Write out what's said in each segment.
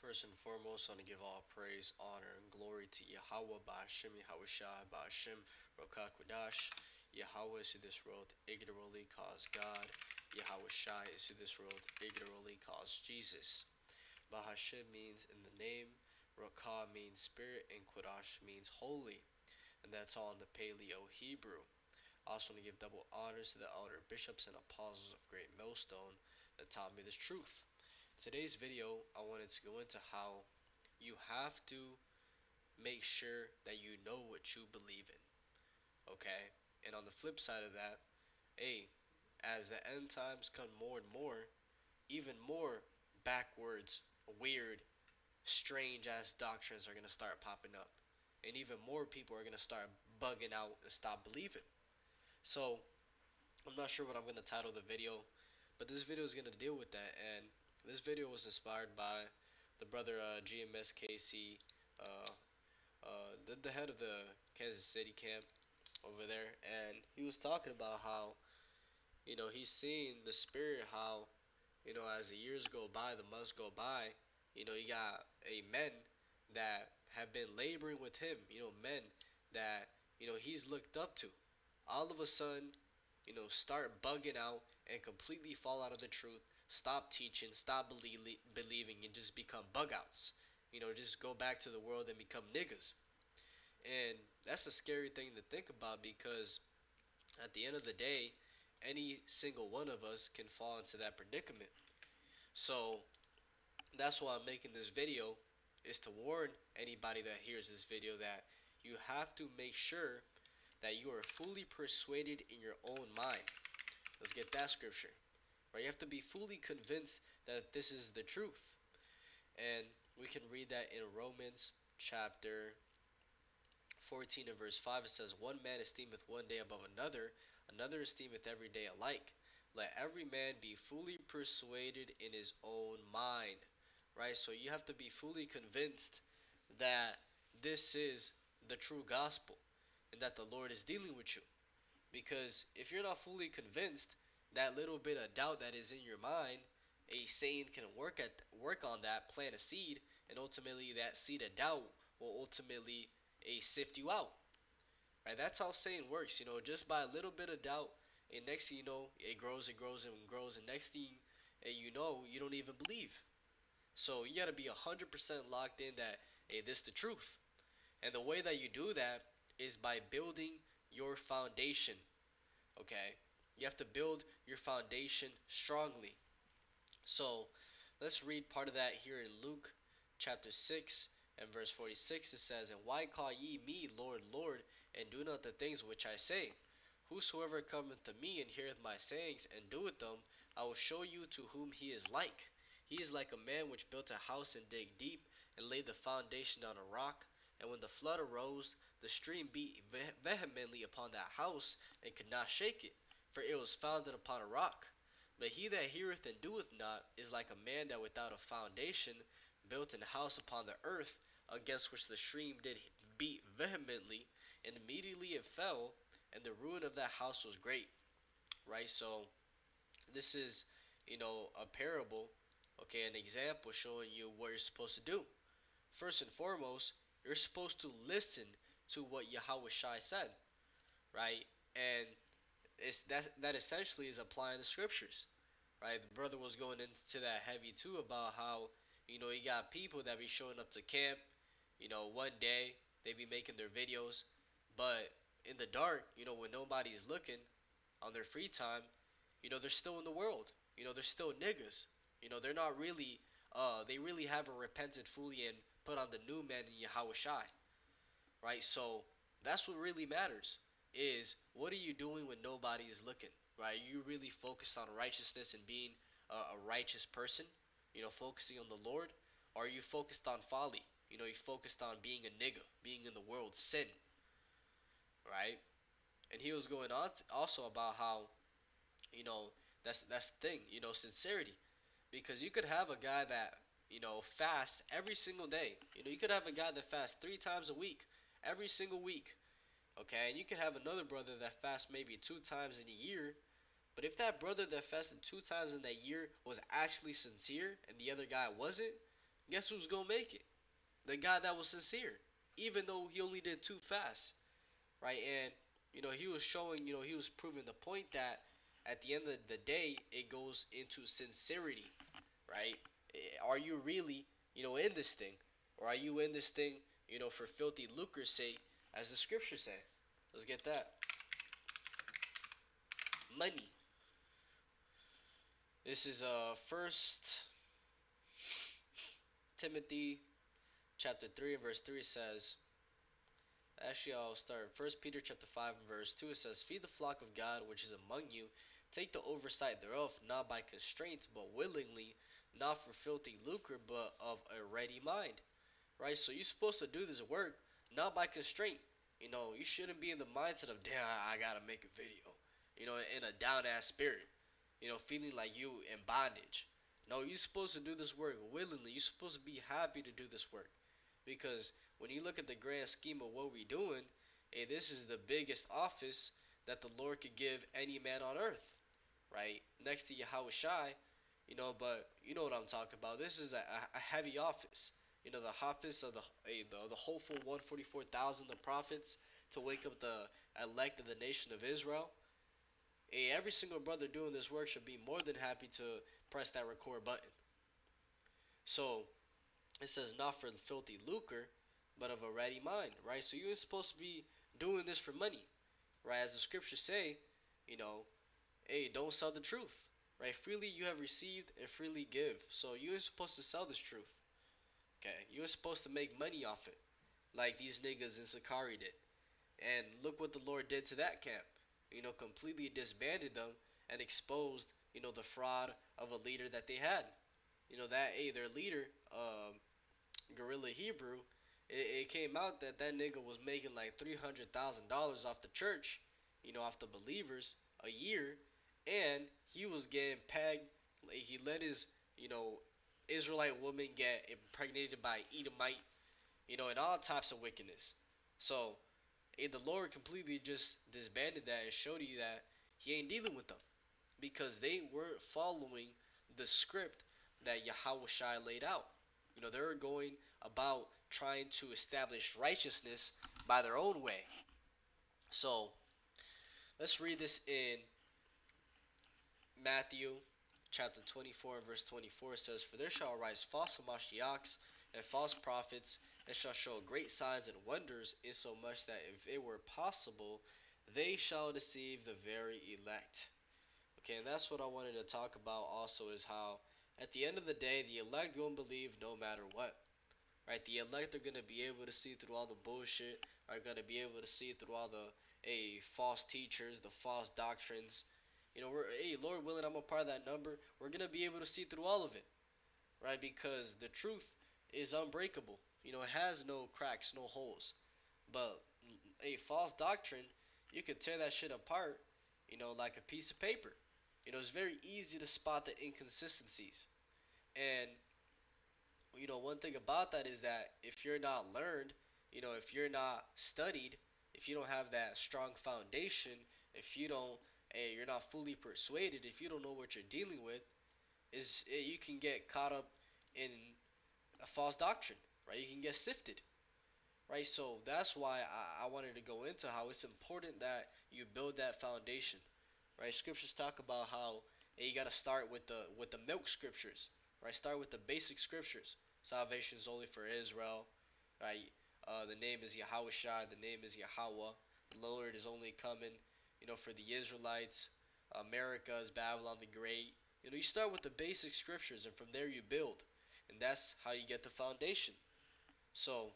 First and foremost, I want to give all praise, honor, and glory to Yahweh, Ba'ashem, Yahushai, Ba'ashem, Rokakwadash. Yahweh is who this world ignorantly calls God. Yahushai is who this world ignorantly calls Jesus. Bahashem means in the name, Rokah means spirit, and Qudash means holy. And that's all in the Paleo Hebrew. I also want to give double honors to the elder bishops and apostles of Great Millstone that taught me this truth. Today's video, I wanted to go into how you have to make sure that you know what you believe in. Okay? And on the flip side of that, hey, as the end times come more and more, even more backwards, weird, strange ass doctrines are going to start popping up. And even more people are going to start bugging out and stop believing. So, I'm not sure what I'm going to title the video, but this video is going to deal with that. And this video was inspired by the brother GMSKC, the head of the Kansas City camp over there. And he was talking about how, he's seeing the spirit, how, as the years go by, the months go by, you got men that have been laboring with him, men that, he's looked up to. All of a sudden, start bugging out and completely fall out of the truth, stop teaching, stop believing, and just become bug outs. Just go back to the world and become niggas. And that's a scary thing to think about because at the end of the day, any single one of us can fall into that predicament. So that's why I'm making this video, is to warn anybody that hears this video that you have to make sure that you are fully persuaded in your own mind. Let's get that scripture. Right? You have to be fully convinced that this is the truth. And we can read that in Romans chapter 14 and verse 5. It says, one man esteemeth one day above another, another esteemeth every day alike. Let every man be fully persuaded in his own mind. Right? So you have to be fully convinced that this is the true gospel and that the Lord is dealing with you. Because if you're not fully convinced, that little bit of doubt that is in your mind, a saint can work on that, plant a seed, and ultimately that seed of doubt will ultimately sift you out. Right? That's how Satan works. Just by a little bit of doubt, and next thing you know, it grows and grows and grows, and next thing you know, you don't even believe. So you gotta be 100% locked in that, hey, this is the truth. And the way that you do that is by building your foundation. Okay? You have to build your foundation strongly. So let's read part of that here in Luke chapter 6 and verse 46. It says, and why call ye me Lord, Lord, and do not the things which I say? Whosoever cometh to me and heareth my sayings and doeth them, I will show you to whom he is like. He is like a man which built a house and digged deep and laid the foundation on a rock. And when the flood arose, the stream beat vehemently upon that house, and could not shake it, for it was founded upon a rock. But he that heareth and doeth not is like a man that without a foundation built an house upon the earth, against which the stream did beat vehemently, and immediately it fell, and the ruin of that house was great. Right? So this is, a parable, okay, an example showing you what you're supposed to do. First and foremost, you're supposed to listen to what Yahweh Shai said, right? And that essentially is applying the scriptures, right? The brother was going into that heavy too about how, you got people that be showing up to camp, one day they be making their videos, but in the dark, when nobody's looking, on their free time, they're still in the world, they're still niggas, they're not really, they really haven't repented fully and put on the new man in Yahweh Shai, right? So that's what really matters, is what are you doing when nobody is looking, right? Are you really focused on righteousness and being a righteous person, focusing on the Lord? Or are you focused on folly? You focused on being a nigga, being in the world, sin, right? And he was going on also about how, that's the thing, sincerity. Because you could have a guy that, fasts every single day. You could have a guy that fasts 3 times a week, every single week. Okay, and you could have another brother that fasts maybe 2 times in a year. But if that brother that fasted 2 times in that year was actually sincere and the other guy wasn't, Guess who's gonna make it? The guy that was sincere, even though he only did two fasts, right? And he was showing, he was proving the point that at the end of the day, it goes into sincerity, right? Are you really, in this thing, or are you in this thing, for filthy lucre's sake, as the scriptures say? Let's get that money. This is First Timothy chapter 3 and verse 3 says, actually, I'll start. First Peter chapter 5 and verse 2. It says, "Feed the flock of God which is among you. Take the oversight thereof, not by constraint, but willingly, not for filthy lucre, but of a ready mind." Right? So you're supposed to do this work not by constraint. You shouldn't be in the mindset of, damn, I gotta make a video. In a down ass spirit. Feeling like you in bondage. No, you're supposed to do this work willingly. You're supposed to be happy to do this work. Because when you look at the grand scheme of what we're doing, hey, this is the biggest office that the Lord could give any man on earth, right? Next to Yahweh Shai, but you know what I'm talking about. This is a heavy office. The office of the hopeful 144,000 the prophets to wake up the elect of the nation of Israel. Hey, every single brother doing this work should be more than happy to press that record button. So it says not for filthy lucre, but of a ready mind, right? So you're supposed to be doing this for money, right? As the scriptures say, you know, hey, don't sell the truth, right? Freely you have received and freely give. So you're supposed to sell this truth, okay? You're supposed to make money off it, like these niggas in Sakari did. And look what the Lord did to that camp. Completely disbanded them and exposed, the fraud of a leader that they had. That, hey, their leader, Gorilla Hebrew, it came out that nigga was making like $300,000 off the church, off the believers a year, and he was getting pegged. Like, he let his, Israelite woman get impregnated by Edomite, and all types of wickedness. So, the Lord completely just disbanded that and showed you that He ain't dealing with them because they weren't following the script that Yahweh Shai laid out. They were going about trying to establish righteousness by their own way. So let's read this in Matthew chapter 24 and verse 24. It says, "For there shall arise false Mashiachs and false prophets, and shall show great signs and wonders, insomuch that if it were possible, they shall deceive the very elect." Okay, and that's what I wanted to talk about also, is how at the end of the day, the elect gonna believe no matter what. Right? The elect are gonna be able to see through all the bullshit, are gonna be able to see through all the false teachers, the false doctrines. Lord willing, I'm a part of that number. We're gonna be able to see through all of it, right? Because the truth is unbreakable. It has no cracks, no holes. But a false doctrine, you could tear that shit apart, like a piece of paper. It's very easy to spot the inconsistencies. And, one thing about that is that if you're not learned, if you're not studied, if you don't have that strong foundation, if you don't, you're not fully persuaded, if you don't know what you're dealing with, you can get caught up in a false doctrine, right? You can get sifted, right? So that's why I wanted to go into how it's important that you build that foundation, right? Scriptures talk about how you got to start with the milk scriptures, right? Start with the basic scriptures. Salvation is only for Israel, right? The name is Yahweh Shai. The name is Yahweh. The Lord is only coming, for the Israelites. America is Babylon the Great. You start with the basic scriptures, and from there you build, and that's how you get the foundation. So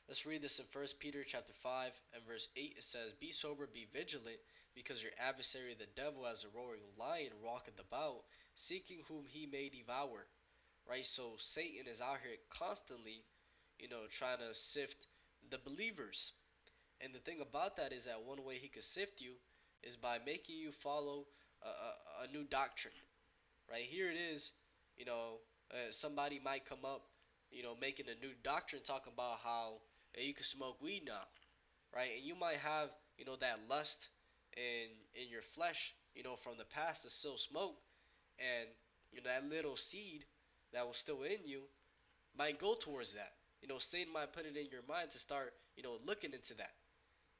let's read this in First Peter chapter 5 and verse 8. It says, "Be sober, be vigilant, because your adversary the devil, as a roaring lion, walketh about, seeking whom he may devour." Right? So Satan is out here constantly, trying to sift the believers. And the thing about that is that one way he could sift you is by making you follow a new doctrine. Right? Here it is, somebody might come up, making a new doctrine talking about how you can smoke weed now, right? And you might have, that lust in your flesh, from the past to still smoke, and that little seed that was still in you might go towards that. Satan might put it in your mind to start, looking into that.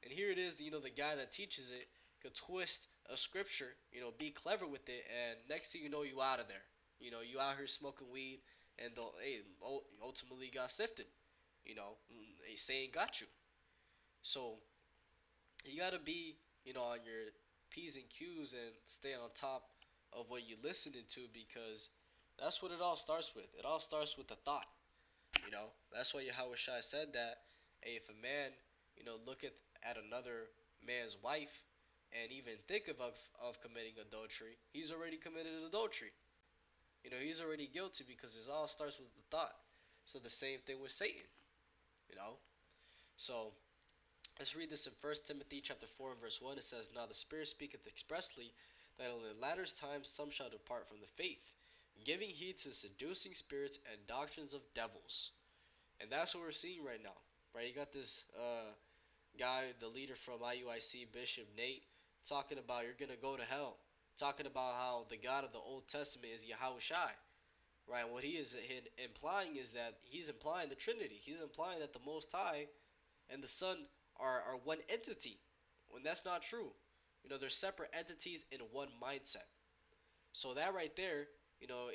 And here it is, the guy that teaches it could twist a scripture, be clever with it, and next thing you know, you out of there. You out here smoking weed, and hey, ultimately got sifted. Saying got you. So you gotta be, on your P's and Q's and stay on top of what you're listening to because that's what it all starts with. It all starts with the thought. That's why Yahweh Shai said that, hey, if a man, looketh at another man's wife and even think of committing adultery, he's already committed adultery. He's already guilty because it all starts with the thought. So the same thing with Satan, you know. So let's read this in First Timothy chapter 4 and verse 1. It says, "Now the Spirit speaketh expressly that in the latter times some shall depart from the faith, giving heed to seducing spirits and doctrines of devils." And that's what we're seeing right now, right? You got this guy, the leader from IUIC, Bishop Nate, talking about you're gonna go to hell, talking about how the God of the Old Testament is Yahweh Shai, right? And what he is implying is that he's implying the Trinity. He's implying that the Most High and the Son are one entity, when that's not true. They're separate entities in one mindset. So that right there,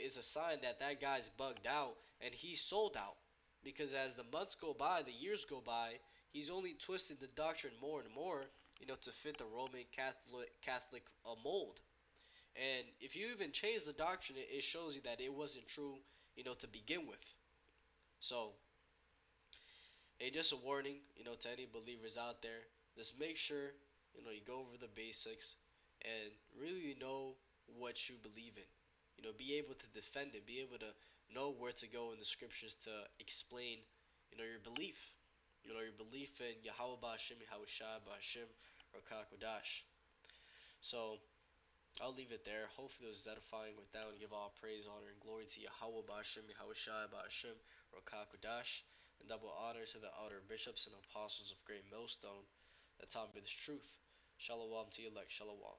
is a sign that that guy's bugged out and he's sold out. Because as the months go by, the years go by, he's only twisted the doctrine more and more, to fit the Roman Catholic mold. And if you even change the doctrine, it shows you that it wasn't true, to begin with. So, hey, just a warning, to any believers out there. Just make sure, you go over the basics and really know what you believe in. Be able to defend it, be able to know where to go in the scriptures to explain, your belief. Your belief in Yahweh Ba'Hashem, Yahweh Shai Ba'Hashem, or Kakodash. So, I'll leave it there. Hopefully it was edifying with that and give all praise, honor, and glory to Yahweh Ba'Hashem, Yahweh Shai Ba'Hashem, or Kakodash, and double honor to the elder bishops and apostles of Great Millstone that taught me this truth. Shalom to you, elect. Shalom.